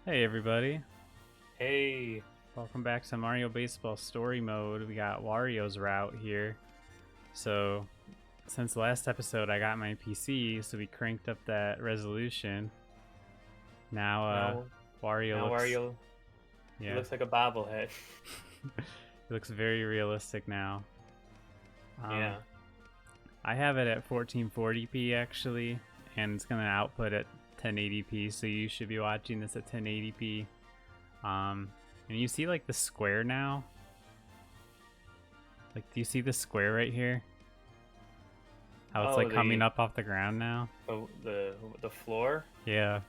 Hey everybody, Hey, welcome back to Mario Baseball Story Mode. We got Wario's route here. So, since last episode I got my PC, so we cranked up that resolution. Now, now Wario now looks, Wario, he yeah, looks like a bobblehead. he looks very realistic now. Um, Yeah, I have it at 1440p actually, and it's gonna output at 1080p, so you should be watching this at 1080p. And you see like the square now? Like, do you see the square right here? How it's oh like coming the up off the ground now? the the, the floor. Yeah.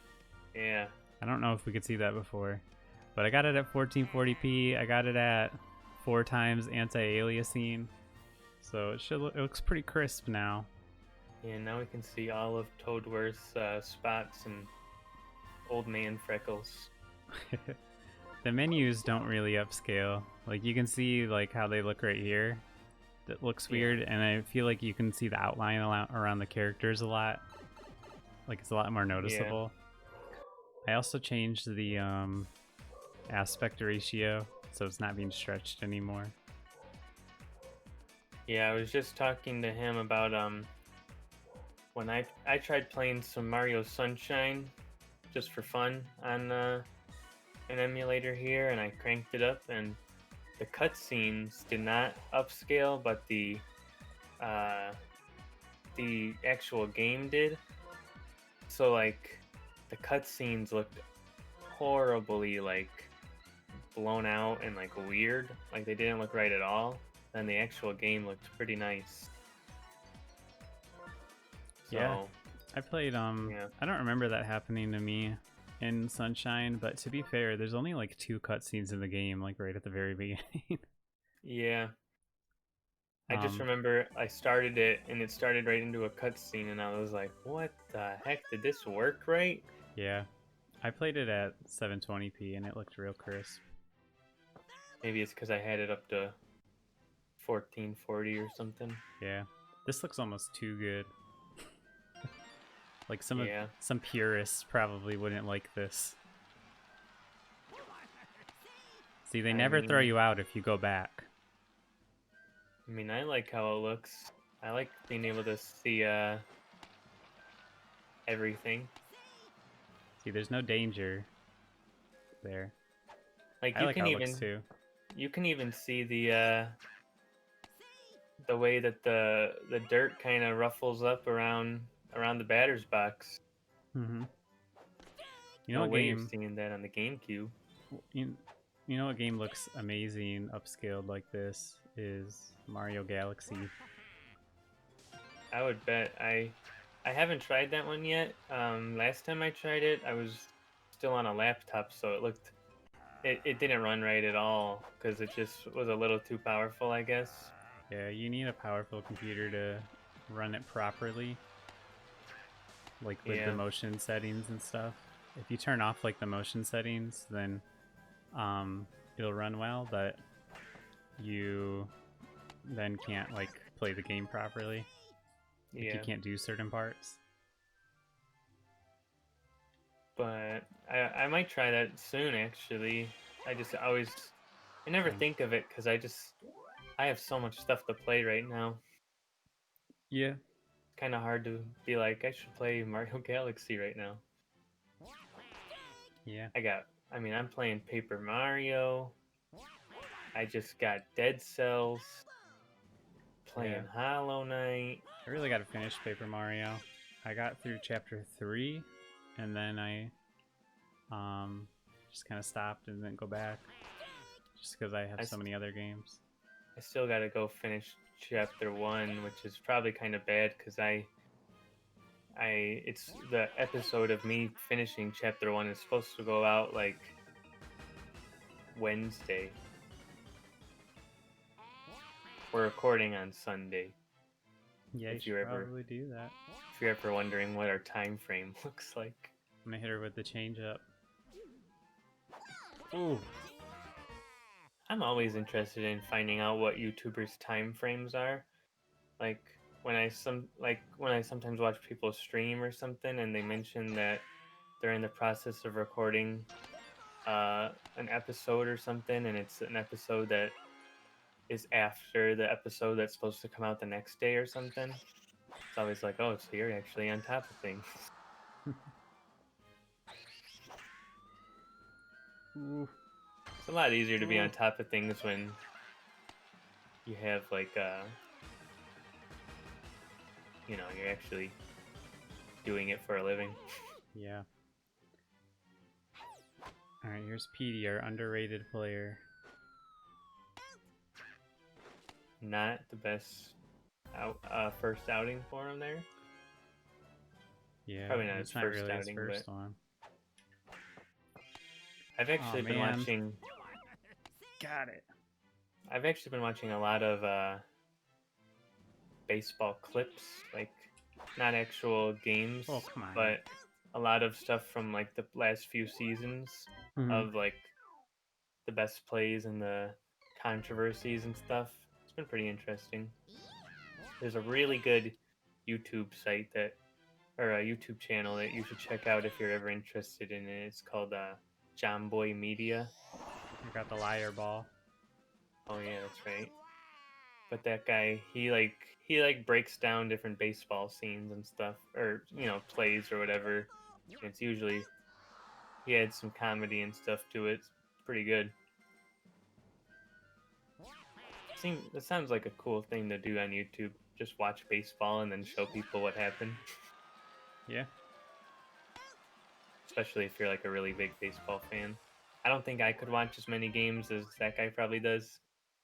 Yeah, I don't know if we could see that before. But I got it at 1440p. I got it at 4 times anti-aliasing. So it looks pretty crisp now. yeah. Now we can see all of Toadworth's spots and old man freckles. The menus don't really upscale. Like you can see like how they look right here. That looks Yeah. weird, and I feel like you can see the outline around the characters a lot. Like it's a lot more Yeah, noticeable. I also changed the aspect ratio, so it's not being stretched anymore. yeah. I was just talking to him about when I tried playing some Mario Sunshine just for fun on an emulator here, and I cranked it up and the cutscenes did not upscale, but uh, the actual game did. So like the cutscenes looked horribly like blown out and like weird. Like they didn't look right at all. And the actual game looked pretty nice. Yeah, So I played yeah, I don't remember that happening to me in Sunshine, but to be fair, there's only like 2 cutscenes in the game, like right at the very beginning. yeah. I just um remember I started it and it started right into a cutscene, and I was like, "What the heck? Did this work right?" yeah. I played it at 720p and it looked real crisp. Maybe it's because I had it up to 1440 or something. Yeah. This looks almost too good. Like Yeah. some purists probably wouldn't like this. See, they I never throw mean, you out if you go back. I like how it looks. I like being able to see everything. See, there's no danger there. Like I like how it looks too. you can even see the way that the dirt kind of ruffles up around the batter's box. Mm-hmm. You know No what way you're game? seeing that on the GameCube. You, you know what game looks amazing upscaled like this is Mario Galaxy. I would bet I haven't tried that one yet. Last time I tried it, I was still on a laptop, so it didn't run right at all because it just was a little too powerful, I guess. Yeah, you need a powerful computer to run it properly, like with the Yeah, motion settings and stuff. If you turn off like the motion settings, then it'll run well, but you then can't like play the game properly. Like you yeah. can't do certain parts. But I might try that soon. Actually, I never Same. think of it because I have so much stuff to play right now. Yeah. It's kind of hard to be like I should play Mario Galaxy right now. Yeah. I'm playing Paper Mario. I just got Dead Cells, Yeah. playing Hollow Knight. I really got to finish Paper Mario. I got through chapter 3 and then I just kind of stopped and didn't go back just because I have I, so many other games. I still got to go finish chapter 1, which is probably kind of bad because it's the episode of me finishing chapter 1 is supposed to go out like Wednesday. We're recording on Sunday. Yeah, you If should you're ever probably do that. if you're ever wondering what our time frame looks like. I'm gonna hit her with the change up. Ooh. I'm always interested in finding out what YouTubers' time frames are. Like when I sometimes watch people stream or something and they mention that they're in the process of recording an episode or something, and it's an episode that is after the episode that's supposed to come out the next day or something. It's always like, oh, so you're actually on top of things. Ooh. It's a lot easier to be on top of things when you have like you're actually doing it for a living. Yeah. All right, here's Petey, our underrated player. Not the best first outing for him there. Yeah, Probably not it's his not first really his outing, first but one. I've actually been man. watching. Got it. I've actually been watching a lot of baseball clips, like not actual games, Oh, come on. but a lot of stuff from like the last few seasons of like the best plays and the controversies and stuff. It's been pretty interesting. There's a really good YouTube site or a YouTube channel that you should check out if you're ever interested in it. It's called John Boy Media. You got the liar ball. Oh yeah, that's right. But that guy, he breaks down different baseball scenes and stuff, or plays or whatever. It's usually he adds some comedy and stuff to it. It's pretty good. That sounds like a cool thing to do on YouTube. Just watch baseball and then show people what happened. Yeah. Especially if you're like a really big baseball fan. I don't think I could watch as many games as that guy probably does,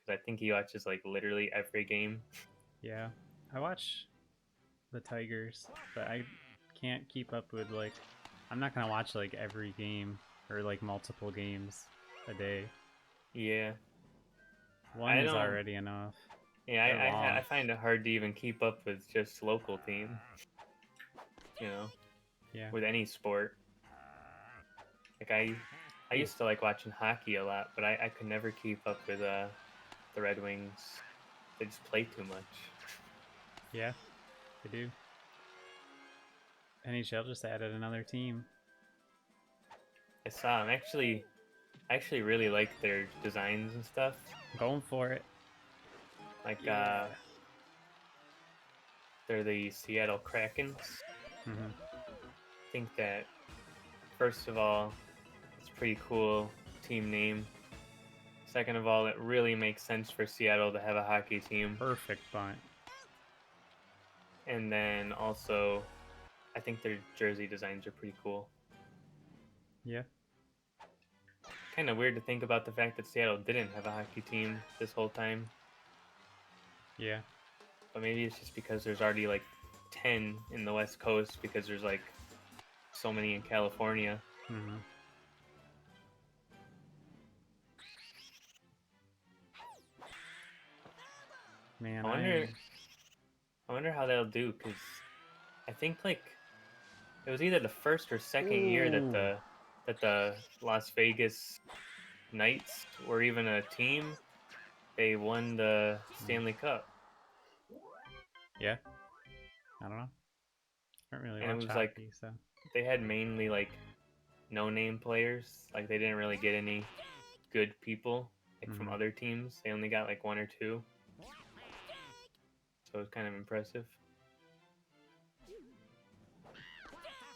because I think he watches like literally every game. Yeah. I watch the Tigers, but I can't keep up with like I'm not gonna watch like every game or like multiple games a day. Yeah. One is already enough. Yeah, I find it hard to even keep up with just local teams. Yeah. With any sport. Like I used to like watching hockey a lot, but I could never keep up with the Red Wings. They just play too much. Yeah, they do. NHL just added another team. I saw them. I actually really like their designs and stuff. Going for it. Like they're the Seattle Krakens. Mm-hmm. I think that first of all, it's a pretty cool team name. Second of all, it really makes sense for Seattle to have a hockey team. Perfect bunt. And then also, I think their jersey designs are pretty cool. Yeah. Kind of weird to think about the fact that Seattle didn't have a hockey team this whole time. Yeah. But maybe it's just because there's already like 10 in the West Coast, because there's like so many in California. Mm-hmm. Man, I wonder how they'll do, because I think like it was either the first or second year that the Las Vegas Knights were even a team. They won the Stanley Cup. Yeah. I don't know. I don't really And it watch was hockey, like so. they had mainly like no-name players. Like they didn't really get any good people from other teams. They only got like one or two. So it was kind of impressive.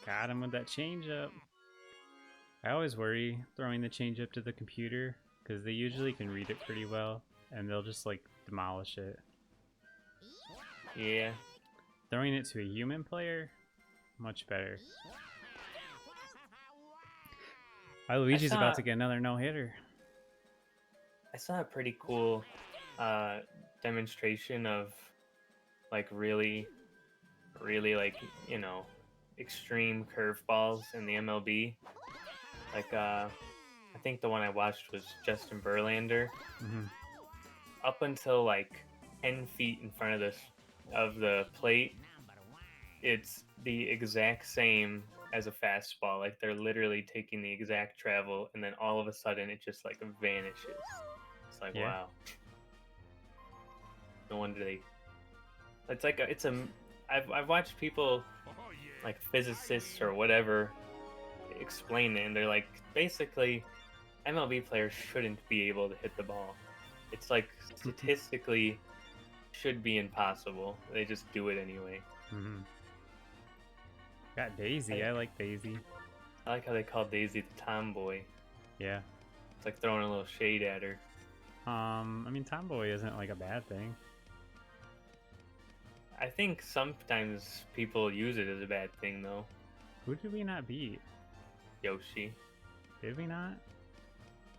Got him with that changeup. I always worry throwing the changeup to the computer because they usually can read it pretty well and they'll just like demolish it. Yeah. Throwing it to a human player, much better. Luigi's about to get another no-hitter. I saw a pretty cool demonstration of like really like extreme curveballs in the MLB. Like I think the one I watched was Justin Verlander. Mm-hmm. Up until like 10 feet in front of the plate, it's the exact same as a fastball. Like they're literally taking the exact travel, and then all of a sudden it just like vanishes. It's like, wow. No wonder they. It's like I've watched people like physicists or whatever explain it, and they're like, basically MLB players shouldn't be able to hit the ball. It's like statistically should be impossible. They just do it anyway. Mm-hmm. Got Daisy. I like Daisy. I like how they call Daisy the tomboy. Yeah. It's like throwing a little shade at her. I mean, tomboy isn't like a bad thing. I think sometimes people use it as a bad thing, though. Who did we not beat? Yoshi. Did we not?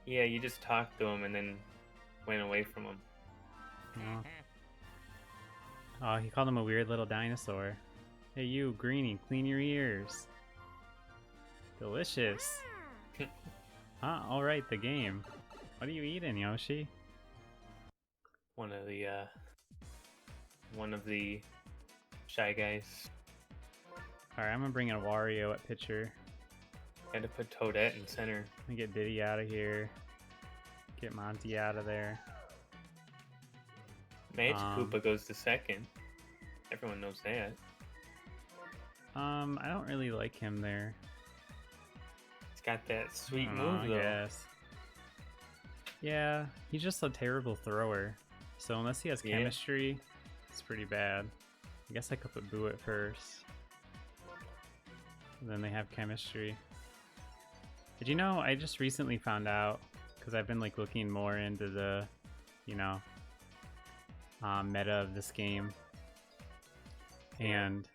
Yeah, you just talked to him and then went away from him. No. Oh, he called him a weird little dinosaur. Hey, you, Greenie, clean your ears. Delicious. Huh? Alright, the game. What are you eating, Yoshi? One of the Shy Guys. Alright, I'm gonna bring in a Wario at pitcher. Had to put Toadette in center. And get Diddy out of here. Get Monty out of there. Magic Koopa goes to second. Everyone knows that. I don't really like him there. He's got that sweet I move, though. guess. Yeah, he's just a terrible thrower. So unless he has chemistry, it's pretty bad. I guess I could put Boo at first. Then they have chemistry. Did you know, I just recently found out, because I've been like looking more into the, you know, meta of this game. And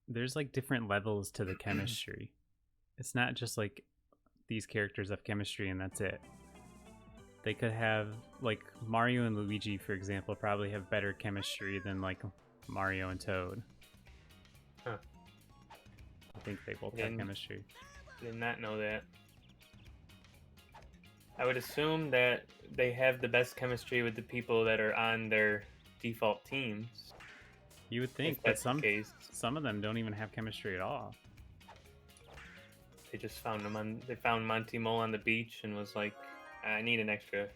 there's like different levels to the chemistry. It's not just like these characters have chemistry and that's it. They could have, like, Mario and Luigi, for example, probably have better chemistry than like Mario and Toad. Huh. I think they both have chemistry. Did not know that. I would assume that they have the best chemistry with the people that are on their default teams. You would think, but some of them don't even have chemistry at all. They just found them they found Monty Mole on the beach and was like, I need an extra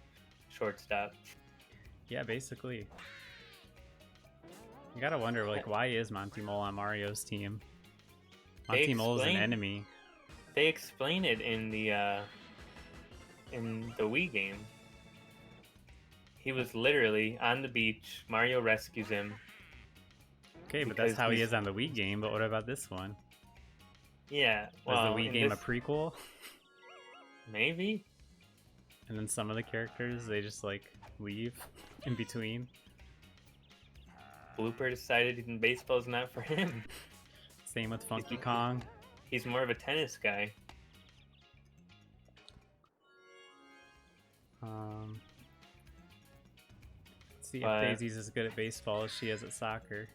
shortstop. Yeah, basically. You gotta wonder, like, why is Monty Mole on Mario's team? Monty Mole's an enemy. They explain it in the Wii game. He was literally on the beach. Mario rescues him. Okay, but that's how he is on the Wii game. But what about this one? Yeah, well, was the Wii game a prequel? Maybe. And then some of the characters, they just like leave in between. Blooper decided baseball's not for him. Same with Funky Kong. He's more of a tennis guy. Let's see if Daisy's as good at baseball as she is at soccer.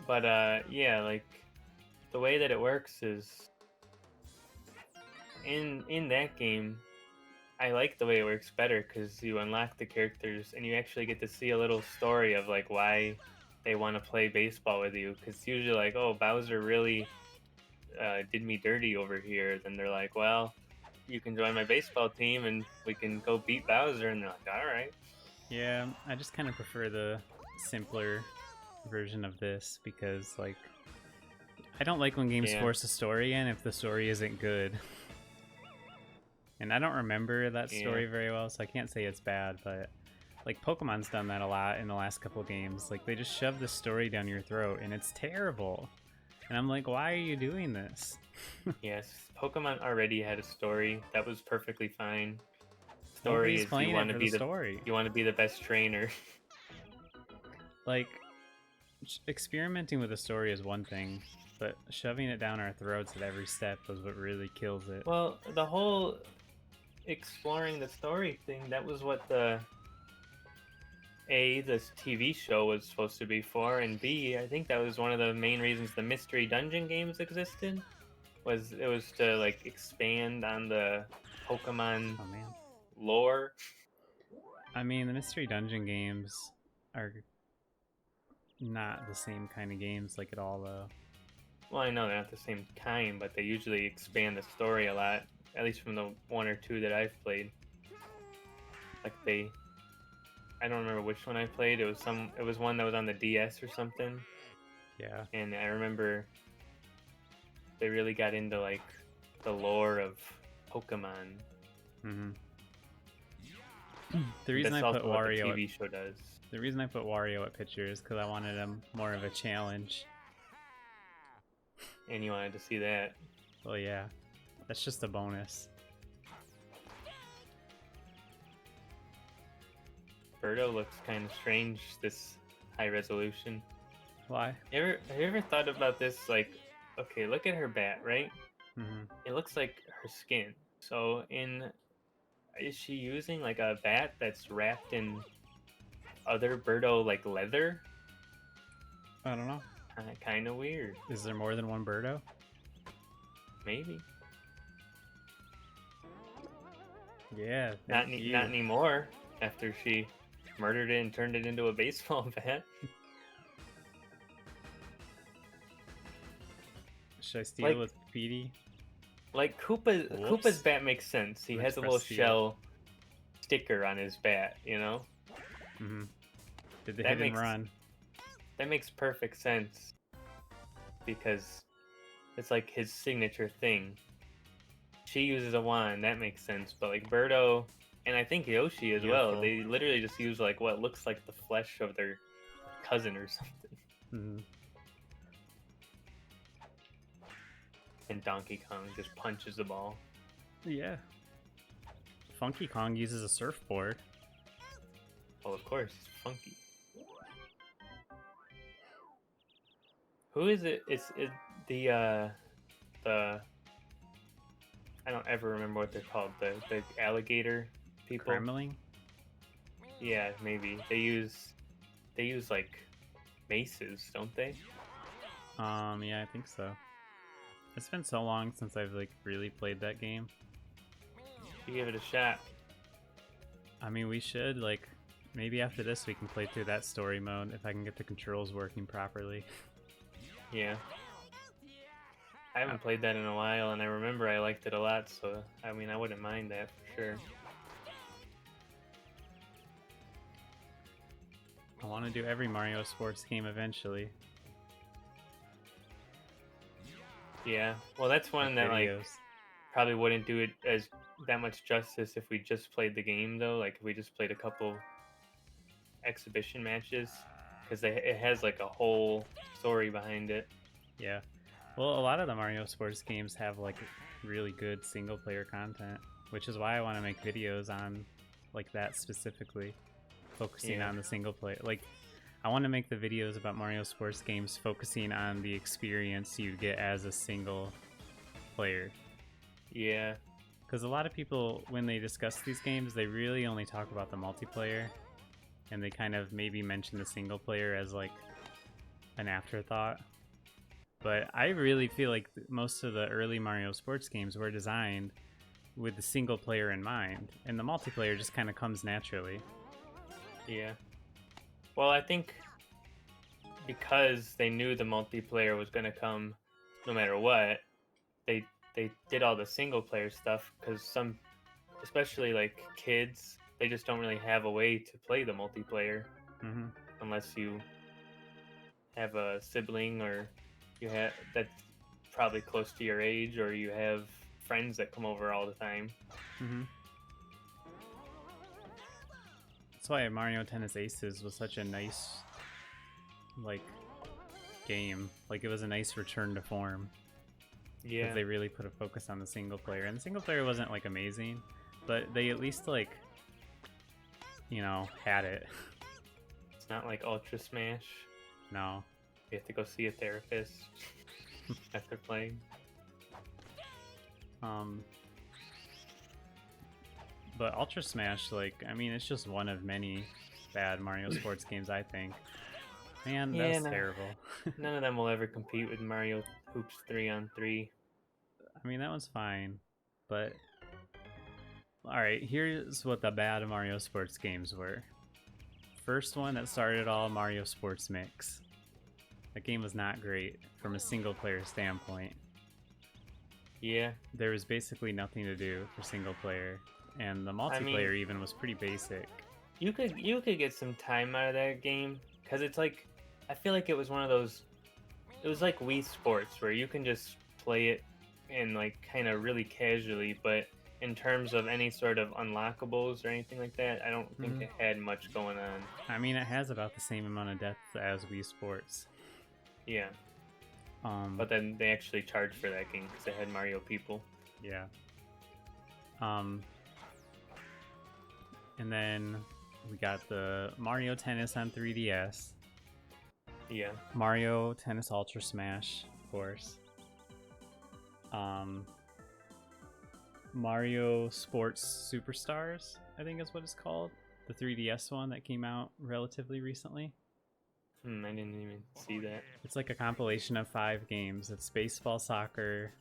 But yeah, like the way that it works is in that game, I like the way it works better because you unlock the characters and you actually get to see a little story of like why they want to play baseball with you. Because usually like, oh, Bowser really did me dirty over here. Then they're like, well, you can join my baseball team and we can go beat Bowser. And they're like, all right. Yeah, I just kind of prefer the simpler version of this because like I don't like when games force a story in if the story isn't good. And I don't remember that story very well, so I can't say it's bad, but like Pokemon's done that a lot in the last couple games. Like they just shove the story down your throat and it's terrible. And I'm like, why are you doing this? Yes, Pokemon already had a story that was perfectly fine. Story is you want to be you want to be the best trainer. Like experimenting with a story is one thing, but shoving it down our throats at every step is what really kills it. Well, the whole exploring the story thing, that was what this TV show was supposed to be for, and B, I think that was one of the main reasons the mystery dungeon games existed. It was to like expand on the Pokemon lore. I mean, the mystery dungeon games are not the same kind of games like at all, though. Well, I know they're not the same kind, but they usually expand the story a lot. At least from the one or two that I've played. Like I don't remember which one I played. It was one that was on the DS or something. Yeah. And I remember they really got into like the lore of Pokemon. Mm-hmm. The reason That's I put also what the Wario TV show does. The reason I put Wario at pitcher is because I wanted him more of a challenge. And you wanted to see that. Well, yeah, that's just a bonus. Birdo looks kind of strange, this high resolution. Why? Have you ever thought about this? Like, okay, look at her bat, right? Mm-hmm. It looks like her skin. So, is she using like a bat that's wrapped in other Birdo like leather? I don't know. Kind of weird. Is there more than one Birdo? Maybe. Yeah. Not thank you. not anymore. After she murdered it and turned it into a baseball bat. Should I steal with Petey? Like Koopa's bat makes sense. He Let's has a little press steal. shell sticker on his bat, you know? Mm-hmm. Did the That hit and makes- run? That makes perfect sense. Because it's like his signature thing. She uses a wand, that makes sense. But like Birdo, and I think Yoshi as well, Beautiful. they literally just use like what looks like the flesh of their cousin or something. Mm-hmm. And Donkey Kong just punches the ball. Yeah. Funky Kong uses a surfboard. Well, of course, it's funky. Who is it? It's the I don't ever remember what they're called. The alligator people. Kremling? Yeah, maybe they use like maces, don't they? Yeah, I think so. It's been so long since I've like really played that game. You give it a shot. I mean, we should like maybe after this we can play through that story mode if I can get the controls working properly. Yeah. I haven't played that in a while, and I remember I liked it a lot, so I mean I wouldn't mind that for sure. I want to do every Mario sports game eventually. Yeah. Well, that's one that like Videos. probably wouldn't do it as that much justice if we just played the game though. Like if we just played a couple exhibition matches, because it has like a whole story behind it. Yeah. Well, a lot of the Mario sports games have like really good single player content, which is why I want to make videos on like that specifically, focusing Yeah. on the single player. Like I want to make the videos about Mario sports games focusing on the experience you get as a single player. Yeah. Because a lot of people, when they discuss these games, they really only talk about the multiplayer, and they kind of maybe mention the single player as like an afterthought. But I really feel like most of the early Mario sports games were designed with the single player in mind, and the multiplayer just kind of comes naturally. Yeah. Well, I think because they knew the multiplayer was going to come no matter what, they did all the single player stuff because some, especially like kids, they just don't really have a way to play the multiplayer Mm-hmm. unless you have a sibling or you have that's probably close to your age, or you have friends that come over all the time. Mm-hmm. That's why Mario Tennis Aces was such a nice, like, game. Like, it was a nice return to form. Yeah. Because they really put a focus on the single player. And the single player wasn't, like, amazing, but they at least, like, you know, had it. It's not like Ultra Smash. No. You have to go see a therapist after playing. But Ultra Smash, like, I mean, it's just one of many bad Mario sports games, I think. Man, Yeah, that's no. terrible. None of them will ever compete with Mario Hoops 3-on-3. I mean, that one's fine, but... Alright, here's what the bad Mario sports games were. First one that started all, Mario Sports Mix. That game was not great from a single player standpoint. Yeah. There was basically nothing to do for single player, and the multiplayer even was pretty basic. You could get some time out of that game, because it's like, I feel like it was one of those, it was like Wii Sports where you can just play it and like kind of really casually, but in terms of any sort of unlockables or anything like that, I don't think it had much going on. I mean, it has about the same amount of depth as Wii Sports. Yeah. But then they actually charged for that game because they had Mario people. Yeah. And then we got the Mario Tennis on 3DS. Yeah. Mario Tennis Ultra Smash, of course. Mario Sports Superstars, I think is what it's called. The 3DS one that came out relatively recently. I didn't even see that. It's like a compilation of 5 games. It's baseball, soccer,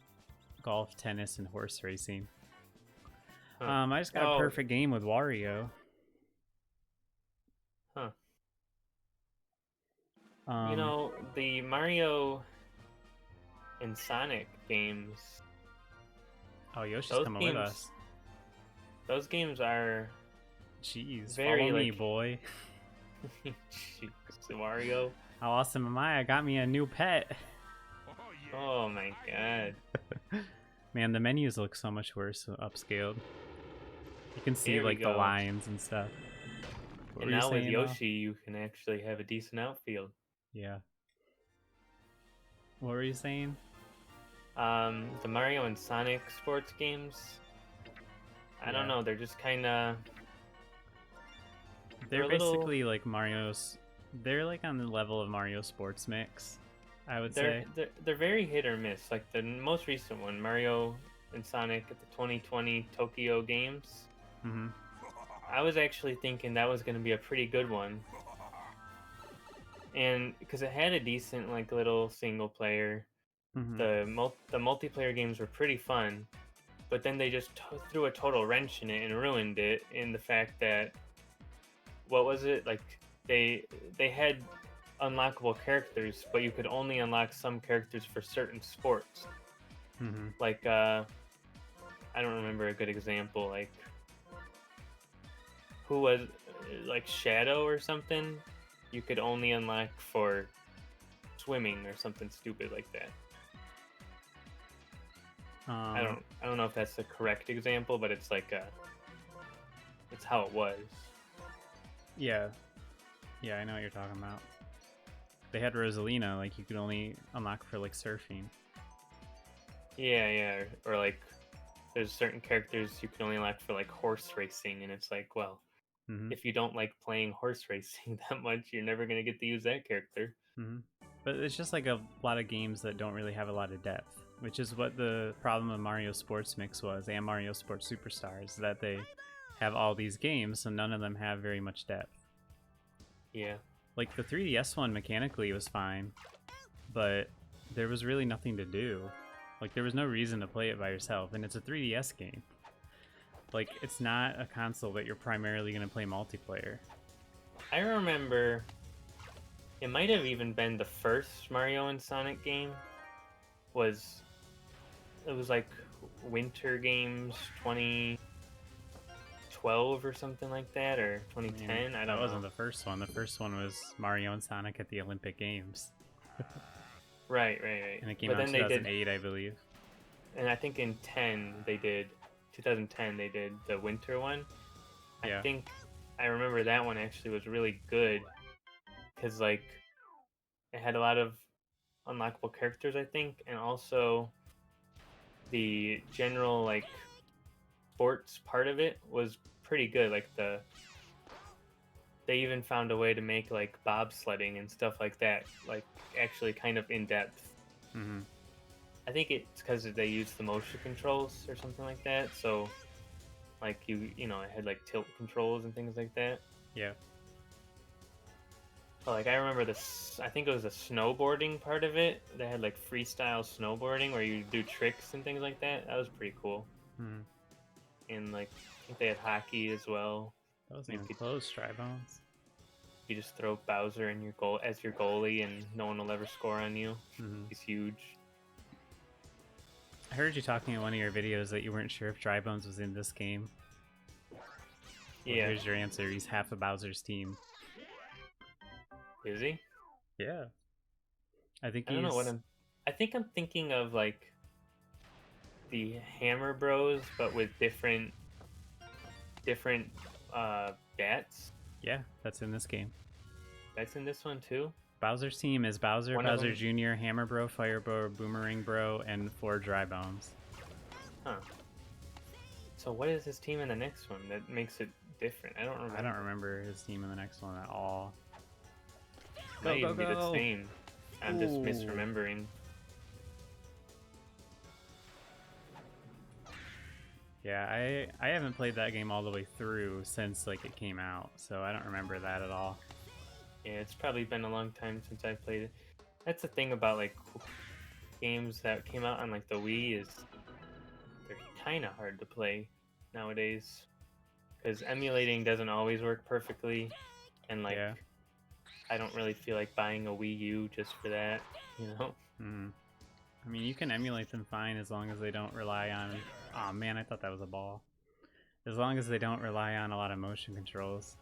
golf, tennis, and horse racing. Huh. I just got a perfect game with Wario. Huh. You know, the Mario and Sonic games. Oh, Yoshi's coming with us. Those games are. Jeez, very, follow me, like... boy. Wario. How awesome am I? I got me a new pet. Oh my god. Man, the menus look so much worse upscaled. You can see like the lines and stuff. And now with Yoshi, you can actually have a decent outfield. Yeah. What were you saying? The Mario and Sonic sports games. I don't know. They're just kind of. They're basically like Mario's. They're like on the level of Mario Sports Mix, I would say. They're very hit or miss. Like the most recent one, Mario and Sonic at the 2020 Tokyo Games. Mm-hmm. I was actually thinking that was going to be a pretty good one. And because it had a decent like little single player. Mm-hmm. The multiplayer games were pretty fun. But then they just threw a total wrench in it and ruined it in the fact that what was it? Like they had unlockable characters, but you could only unlock some characters for certain sports. Mm-hmm. Like I don't remember a good example. Like who was like Shadow or something? You could only unlock for swimming or something stupid like that. I don't know if that's the correct example, but it's like it's how it was. Yeah, I know what you're talking about. They had Rosalina, like you could only unlock for like surfing. Yeah, or like there's certain characters you can only unlock for like horse racing, and it's like, well, if you don't like playing horse racing that much, you're never gonna get to use that character. But it's just like a lot of games that don't really have a lot of depth, which is what the problem of Mario Sports Mix was, and Mario Sports Superstars, that they have all these games, so none of them have very much depth. Yeah. Like the 3DS one mechanically was fine, but there was really nothing to do. Like there was no reason to play it by yourself, and it's a 3DS game. Like it's not a console that you're primarily going to play multiplayer. I remember it might have even been the first Mario and Sonic game. It was like Winter Games 2012 or something like that, or 2010. I don't know. That wasn't the first one. The first one was Mario and Sonic at the Olympic Games. Right. And it came out in 2008, I believe. And I think in 2010 they did the winter one. Yeah. I think I remember that one actually was really good because like it had a lot of unlockable characters, I think, and also the general like sports part of it was pretty good. Like they even found a way to make like bobsledding and stuff like that, like actually kind of in depth. Mm-hmm. I think it's because they used the motion controls or something like that. So, like it had like tilt controls and things like that. Yeah. But like I remember this. I think it was the snowboarding part of it. They had like freestyle snowboarding where you do tricks and things like that. That was pretty cool. Mm-hmm. And like I think they had hockey as well. That wasn't even close, Tri-Bones. You just throw Bowser in your goal as your goalie, and no one will ever score on you. Mm-hmm. He's huge. I heard you talking in one of your videos that you weren't sure if Tri-Bones was in this game. Well, yeah. Here's your answer. He's half of Bowser's team. Is he? Yeah. I think I don't know what I think I'm thinking of like the Hammer Bros, but with different bats. Yeah, that's in this game. That's in this one too. Bowser's team is Bowser, One of Bowser them- Jr., Hammer Bro, Fire Bro, Boomerang Bro, and 4 Dry Bones. Huh. So what is his team in the next one that makes it different? I don't remember. I don't remember his team in the next one at all. It might Go, even be the go. same. I'm just Ooh. misremembering. Yeah, I haven't played that game all the way through since like it came out, so I don't remember that at all. Yeah, it's probably been a long time since I played it. That's the thing about like games that came out on like the Wii is they're kind of hard to play nowadays because emulating doesn't always work perfectly, and like Yeah. I don't really feel like buying a Wii U just for that, you know? Mm. I mean, you can emulate them fine as long as they don't rely on. Oh man, I thought that was a ball. As long as they don't rely on a lot of motion controls.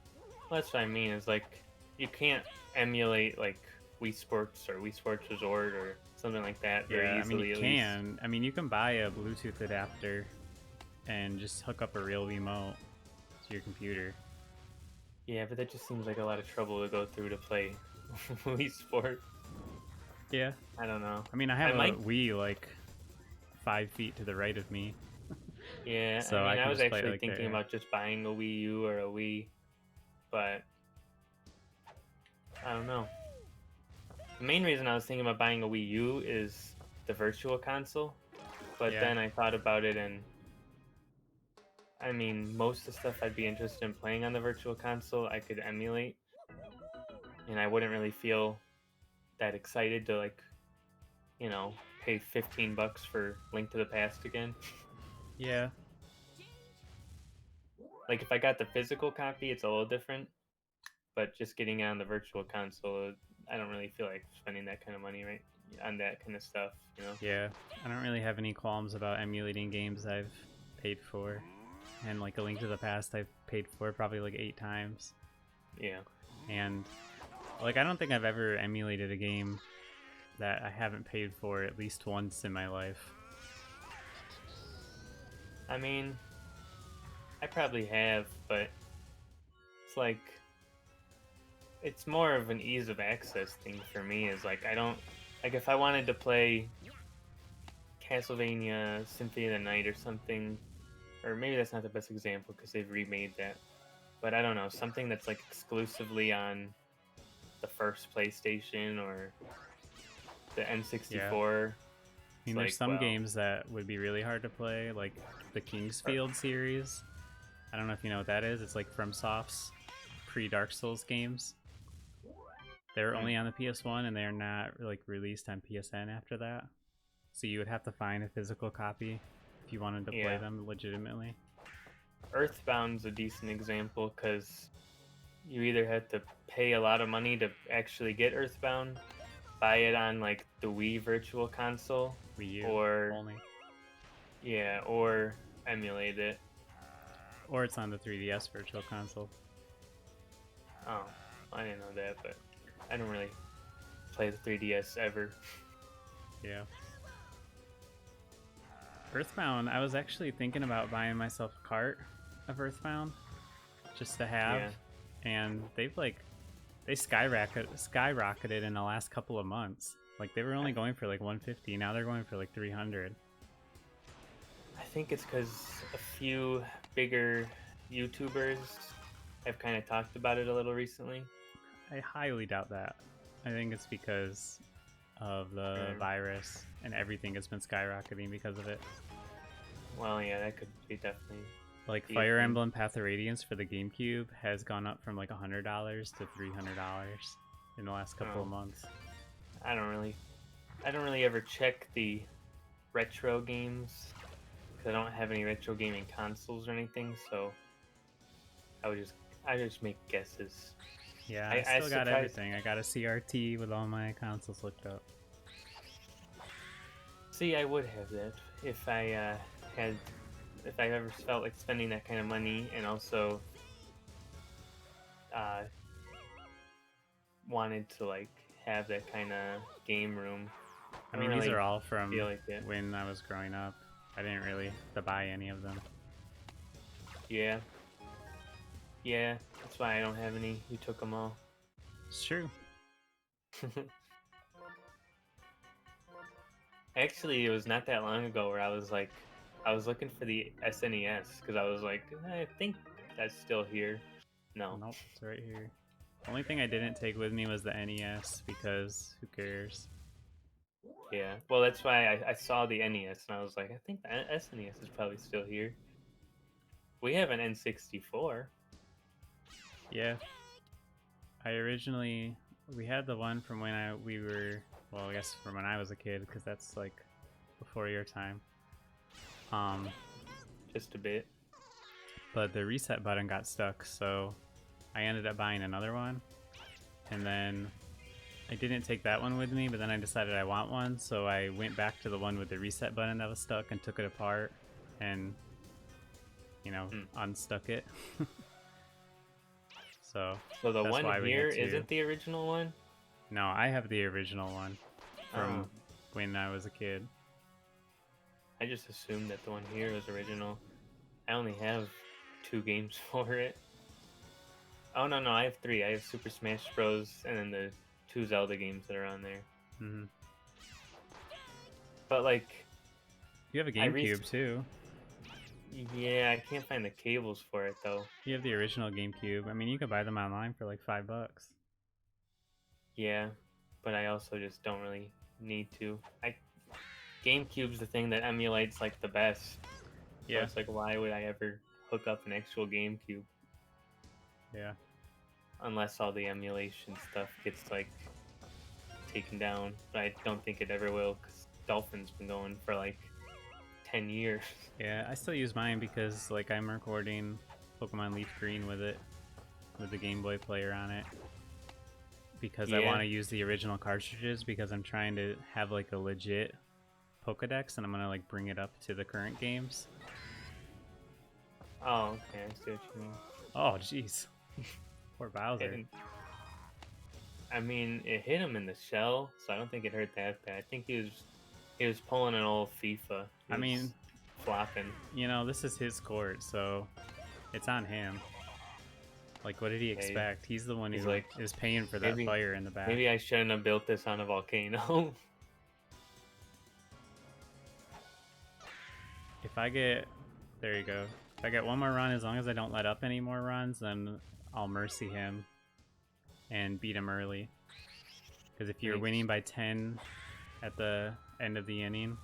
Well, that's what I mean. Is like you can't emulate like Wii Sports or Wii Sports Resort or something like that very Yeah, I easily. mean you at least. can. I mean you can buy a Bluetooth adapter and just hook up a real remote to your computer. Yeah, but that just seems like a lot of trouble to go through to play Wii Sports. Yeah. I don't know. I mean I have a might- Wii like 5 feet to the right of me. Yeah, So I I mean, can I was just play it actually like thinking that. about just buying a Wii U or a Wii, but I don't know. The main reason I was thinking about buying a Wii U is the Virtual Console, but Yeah. then I thought about it, and I mean, most of the stuff I'd be interested in playing on the Virtual Console, I could emulate, and I wouldn't really feel that excited to like, you know, pay $15 for Link to the Past again. Yeah. Like if I got the physical copy, it's a little different. But just getting it on the virtual console, I don't really feel like spending that kind of money right on that kind of stuff, you know? Yeah. I don't really have any qualms about emulating games I've paid for. And like A Link to the Past I've paid for probably like 8 times. Yeah. And like I don't think I've ever emulated a game that I haven't paid for at least once in my life. I mean, I probably have, but it's like it's more of an ease of access thing for me. Is like I don't like if I wanted to play Castlevania Symphony of the Night or something, or maybe that's not the best example because they've remade that. But I don't know, something that's like exclusively on the first PlayStation or the N64. I mean, there's some games that would be really hard to play, like the Kingsfield series. I don't know if you know what that is. It's like FromSoft's pre-Dark Souls games. They're only on the PS1 and they're not like released on PSN after that. So you would have to find a physical copy if you wanted to play them legitimately. Earthbound's a decent example because you either had to pay a lot of money to actually get Earthbound, buy it on like the Wii Virtual Console, Wii U or only. Yeah, or emulate it. Or it's on the 3DS Virtual Console. Oh, I didn't know that, but I don't really play the 3DS ever. Yeah. Earthbound, I was actually thinking about buying myself a cart of Earthbound just to have. Yeah. And they skyrocketed in the last couple of months. Like they were only going for like 150, now they're going for like 300. I think it's because a few bigger YouTubers have kind of talked about it a little recently. I highly doubt that. I think it's because of the virus and everything has been skyrocketing because of it. Well, yeah, that could be definitely. Like Fire Emblem Path of Radiance for the GameCube has gone up from like $100 to $300 in the last couple of months. I don't really ever check the retro games because I don't have any retro gaming consoles or anything, so I just make guesses. Yeah, I still got everything. I got a CRT with all my consoles hooked up. See, I would have that if I ever felt like spending that kind of money, and also wanted to like have that kind of game room. I mean, these are all from like when I was growing up. I didn't really have to buy any of them. Yeah. Yeah, that's why I don't have any. You took them all. It's true. Actually, it was not that long ago where I was looking for the SNES because I was like, I think that's still here. No. Nope, it's right here. The only thing I didn't take with me was the NES because who cares? Yeah. Well, that's why I saw the NES and I was like, I think the SNES is probably still here. We have an N64. Yeah. We had the one from when we were, well, I guess from when I was a kid, because that's like before your time. Just a bit. But the reset button got stuck, so I ended up buying another one. And then I didn't take that one with me, but then I decided I want one, so I went back to the one with the reset button that was stuck and took it apart and, unstuck it. So the that's one why we here had two. isn't the original one? No, I have the original one from when I was a kid. I just assumed that the one here was original. I only have 2 games for it. Oh, no, I have 3. I have Super Smash Bros. And then the 2 Zelda games that are on there. Mm-hmm. But, like... You have a GameCube, too. Yeah, I can't find the cables for it, though. You have the original GameCube. I mean, you could buy them online for like $5. Yeah, but I also just don't really need to. GameCube's the thing that emulates, like, the best. So it's like, why would I ever hook up an actual GameCube? Yeah. Unless all the emulation stuff gets, like, taken down. But I don't think it ever will, because Dolphin's been going for, like, 10 years. Yeah, I still use mine because, like, I'm recording Pokemon Leaf Green with it, with the Game Boy player on it. Because I want to use the original cartridges because I'm trying to have, like, a legit Pokedex, and I'm going to, like, bring it up to the current games. Oh, okay, I see what you mean. Oh, jeez. Poor Bowser. I mean, it hit him in the shell, so I don't think it hurt that bad. I think he was pulling an old FIFA. I mean, flopping. This is his court, so it's on him. Like, what did he expect? He's the one who like is paying for that fire in the back. Maybe I shouldn't have built this on a volcano. If I get... There you go. If I get one more run, as long as I don't let up any more runs, then I'll mercy him and beat him early. Because if you're winning by 10 at the end of the inning,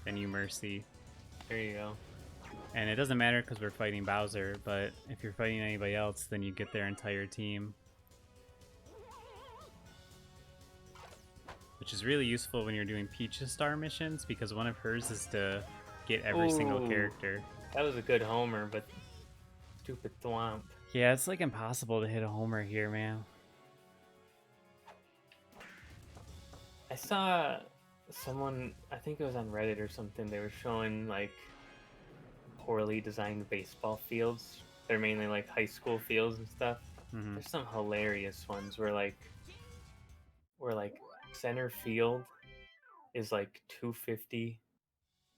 then you mercy. There you go. And it doesn't matter because we're fighting Bowser, but if you're fighting anybody else, then you get their entire team. Which is really useful when you're doing Peach's star missions, because one of hers is to get every single character. That was a good homer, but stupid thwomp. Yeah, it's like impossible to hit a homer here, man. I saw someone, I think it was on Reddit or something, they were showing like poorly designed baseball fields. They're mainly like high school fields and stuff. Mm-hmm. There's some hilarious ones where like center field is like 250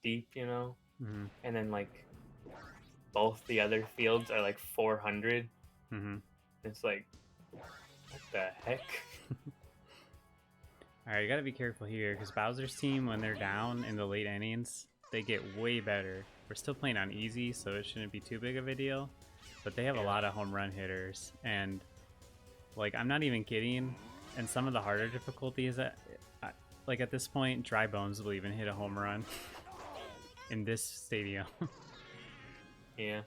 deep, Mm-hmm. and then like both the other fields are like 400. Mm-hmm. It's like, what the heck? Alright, you gotta be careful here, because Bowser's team, when they're down in the late innings, they get way better. We're still playing on easy, so it shouldn't be too big of a deal. But they have a lot of home run hitters, and like, I'm not even kidding. And some of the harder difficulties, like at this point, Dry Bones will even hit a home run in this stadium. Yeah.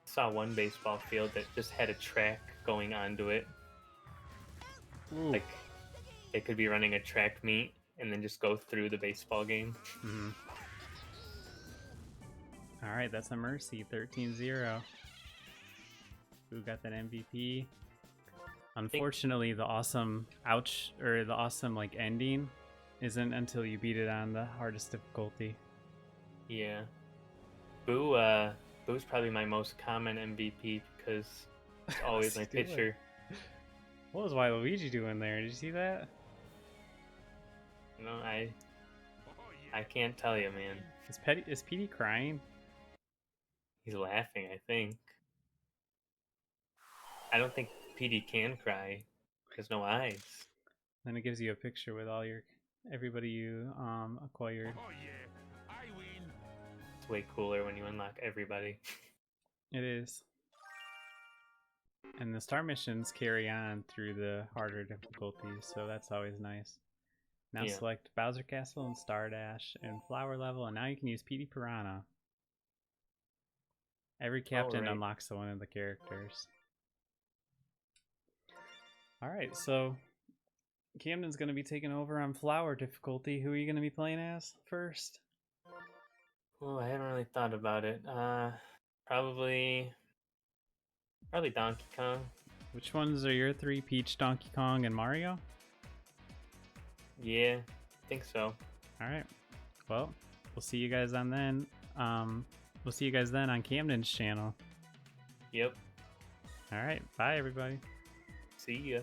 Saw one baseball field that just had a track going onto it. Ooh. Like, they could be running a track meet and then just go through the baseball game. Mm-hmm. Alright, that's a mercy. 13-0. Who got that MVP? Unfortunately, the awesome like ending isn't until you beat it on the hardest difficulty. Yeah. Boo's probably my most common MVP because it's always my pitcher. What was Waluigi doing there? Did you see that? I I can't tell you, man. Is Petey crying? He's laughing, I think. I don't think PD can cry. There's no eyes. Then it gives you a picture with all everybody you acquired. Oh yeah, I win. It's way cooler when you unlock everybody. It is. And the star missions carry on through the harder difficulties, so that's always nice. Now Yeah. select Bowser Castle and Star Dash and Flower Level, and now you can use Petey Piranha. Every captain Alright. unlocks one of the characters. Alright, so Camden's going to be taking over on Flower difficulty. Who are you going to be playing as first? Oh, I haven't really thought about it. Probably Donkey Kong. Which ones are your three? Peach, Donkey Kong, and Mario? Yeah, I think so. Alright. Well, we'll see you guys on then. We'll see you guys then on Camden's channel. Yep. Alright, bye everybody. See ya.